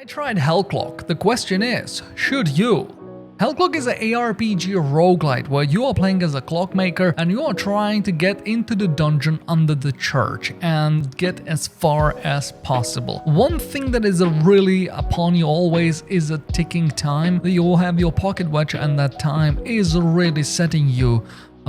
I tried Hellclock. The question is, should you? Hellclock is an ARPG roguelite where you are playing as a clockmaker and you are trying to get into the dungeon under the church and get as far as possible. One thing that is really upon you always is a ticking time. You will have your pocket watch and that time is really setting you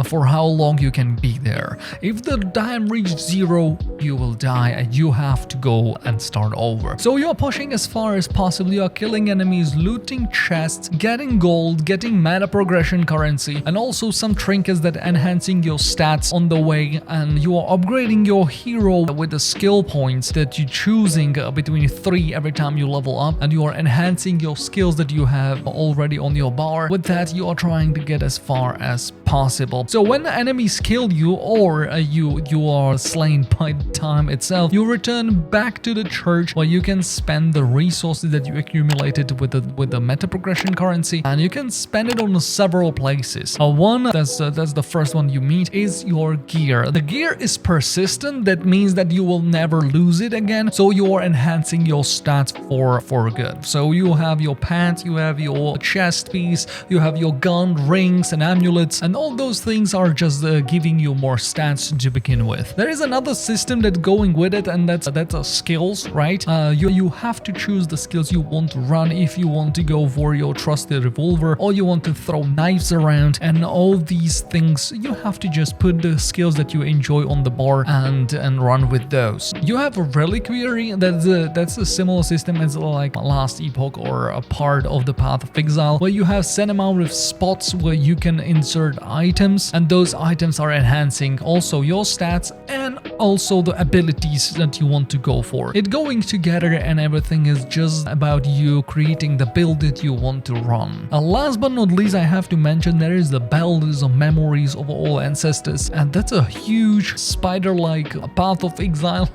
for how long you can be there. If the time reaches 0, you will die and you have to go and start over. So you're pushing as far as possible, you are killing enemies, looting chests, getting gold, getting mana progression currency, and also some trinkets that enhancing your stats on the way, and you are upgrading your hero with the skill points that you're choosing between 3 every time you level up, and you are enhancing your skills that you have already on your bar. With that, you are trying to get as far as possible. So when the enemies kill you or you are slain by the time itself, you return back to the church where you can spend the resources that you accumulated with the meta progression currency, and you can spend it on several places. That's the first one you meet, is your gear. The gear is persistent. That means that you will never lose it again, so you are enhancing your stats for good. So you have your pants, you have your chest piece, you have your gun, rings and amulets, and all those things are just giving you more stats to begin with. There is another system that's going with it, and that's skills, right? You have to choose the skills you want to run if you want to go for your trusted revolver or you want to throw knives around, and all these things you have to just put the skills that you enjoy on the bar and run with those. You have a reliquary. That's a similar system as like Last Epoch or a part of the Path of Exile, where you have set amount of spots where you can insert items, and those items are enhancing also your stats and also the abilities that you want to go for. It going together and everything is just about you creating the build that you want to run. Last but not least, I have to mention there is the Bells of Memories of All Ancestors, and that's a huge spider-like Path of Exile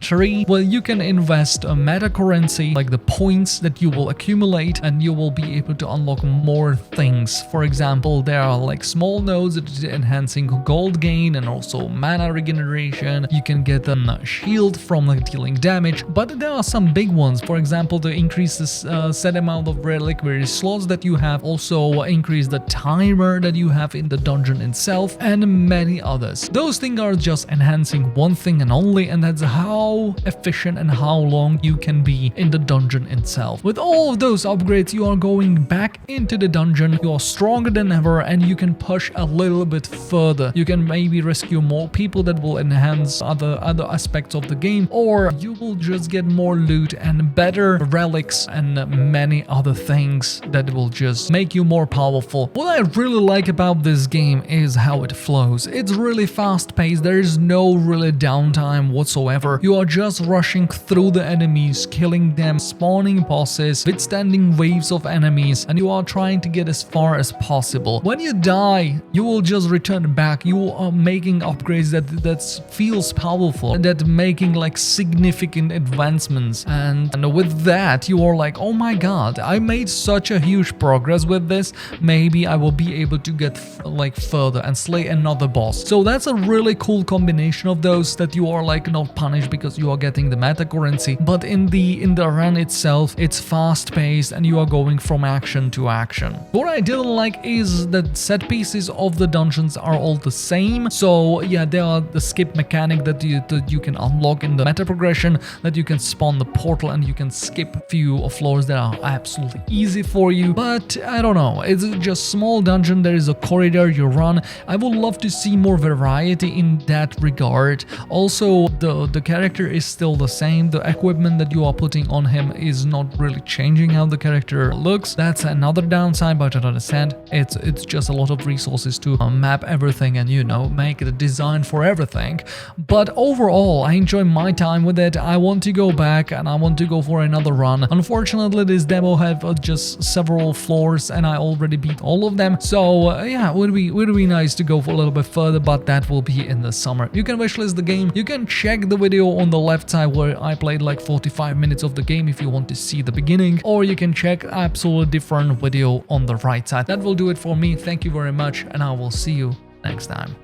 tree where you can invest a meta currency, like the points that you will accumulate, and you will be able to unlock more things. For example, there are like small nodes that are enhancing gold gain and also mana regeneration. You can get a shield from like dealing damage, but there are some big ones. For example, to increase the set amount of reliquary slots that you have, also increase the timer that you have in the dungeon itself, and many others. Those things are just enhancing one thing and only, and that's how efficient and how long you can be in the dungeon itself. With all of those upgrades, you are going back into the dungeon, you are stronger than ever, and you can push a little bit further. You can maybe rescue more people that will enhance other aspects of the game, or you will just get more loot and better relics and many other things that will just make you more powerful. What I really like about this game is how it flows. It's really fast paced. There is no really downtime whatsoever. You are just rushing through the enemies, killing them, spawning bosses, withstanding waves of enemies, and you are trying to get as far as possible. When you die, you will just return back. You are making upgrades that feels powerful, that making like significant advancements, and with that you are like, oh my god, I made such a huge progress with this. Maybe I will be able to get like further and slay another boss. So that's a really cool combination of those, that you are like not punished because you are getting the meta currency, but in the run itself it's fast paced and you are going from action to action. What I didn't like is that set pieces of the dungeons are all the same. So yeah, there are the skip mechanic that you can unlock in the meta progression, that you can spawn the portal and you can skip few floors that are absolutely easy for you. But I don't know, it's just small dungeon, there is a corridor you run. I would love to see more variety in that regard. Also, the character is still the same. The equipment that you are putting on him is not really changing how the character looks. That's another downside, but I understand. It's just a lot of resources to map everything and, you know, make the design for everything. But overall, I enjoy my time with it. I want to go back and I want to go for another run. Unfortunately, this demo have just several floors and I already beat all of them. So yeah, would be nice to go for a little bit further, but that will be in the summer. You can wishlist the game. You can check the video on the left side where I played like 45 minutes of the game if you want to see the beginning, or you can check absolutely different video on the right side. That will do it for me. Thank you very much, and I will see you next time.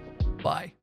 Bye.